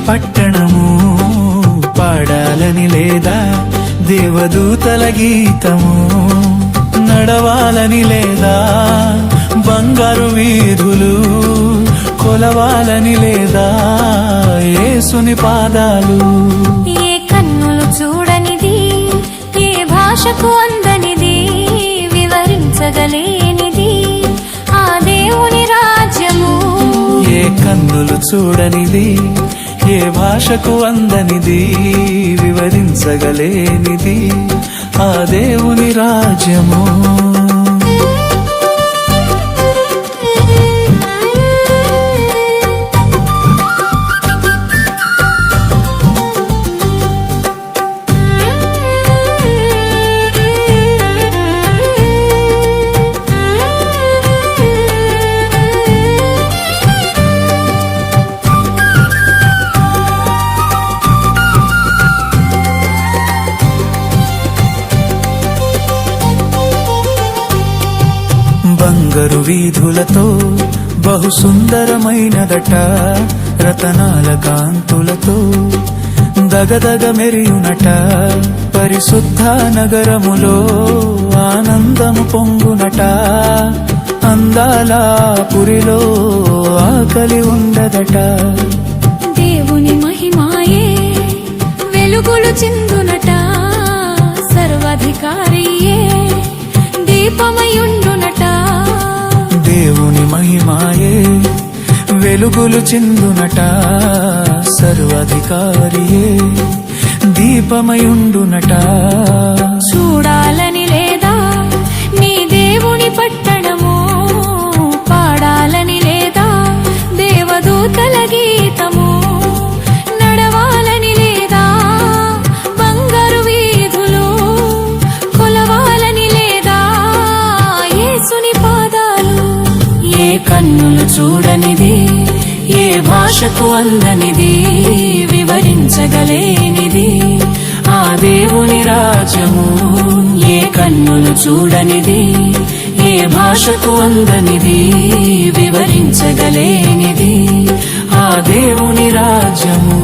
పట్టణము పాడాలని లేదా దేవదూతల గీతము నడవాలని లేదా బంగారు వీధులు కొలవాలని లేదా యేసుని పాదాలు ఏ కన్నులు చూడనిది ఏ భాషకు అందనిది వివరించగలేనిది ఆ దేవుని రాజ్యము ఏ కన్నులు చూడనిది ఏ భాషకు అందనిది వివరించగలేనిది ఆ దేవుని రాజ్యము బంగారు వీధులతో బహు సుందరమైనదట రతనాల కాంతులతో దగదగ మెరియునట పరిశుద్ధ నగరములో ఆనందము పొంగునట అందాల పురిలో ఆకలి ఉండదట దేవుని మహిమాయే వెలుగులు చిందునట సర్వాధికారియే దీపమయుండునట దేవుని మహిమాయే వెలుగులు చిందునట సర్వాధికారియే దీపమయుండునట చూడాలని లేదా నీ దేవుని పట్టణము పాడాలని లేదా దేవదూతల గీతము నడవాలని లేదా బంగారు వీధులు కొలవాలని లేదా యేసుని పాదాలు ఏ కన్నులు చూడనిది ఏ భాషకు అందనిది వివరించగలేనిది ఆ దేవుని రాజ్యము ఏ కన్నులు చూడనిది ఏ భాషకు అందనిది వివరించగలేనిది ఆ దేవుని రాజ్యము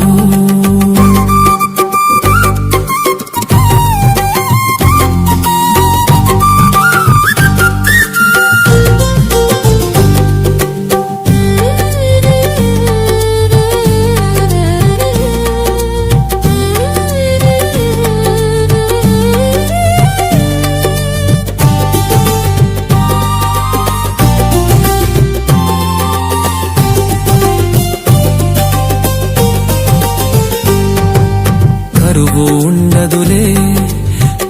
కరువు ఉండదులే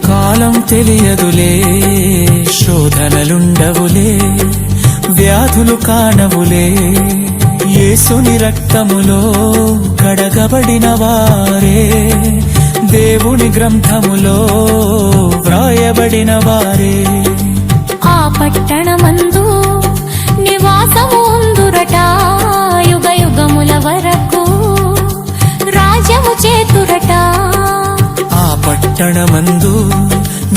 కాలం తెలియదులే శోధనలుండవులే వ్యాధులు కానవులే యేసుని రక్తములో కడగబడిన వారే దేవుని గ్రంథములో వ్రాయబడిన వారే ఆ పట్టణమందు నివాసము ఉందురట యుగ యుగముల వరకు రాజ్యము చేతురట ఆ పట్టణమందు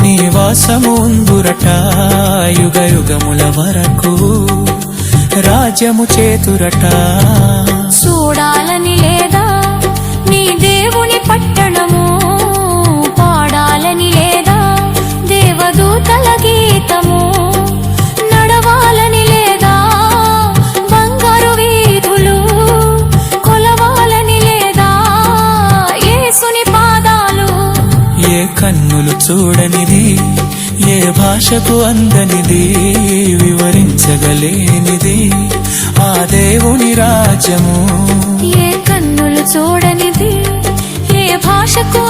నివాసము ఉందురట యుగ యుగముల వరకు రాజ్యము చేతురట చూడాలని లేదా నీ దేవుని పట్టణము పాడాలని లేదా దేవదూతల గీతము నడవాలని లేదా బంగారు వీధులు కొలవాలని లేదా యేసుని పాదాలు ఏ కన్నులు చూడనిది ఏ భాషకు అందనిది వివరించగలేనిది ఆ దేవుని రాజ్యము ఏ కన్నులు చూడనిది ఏ భాషకు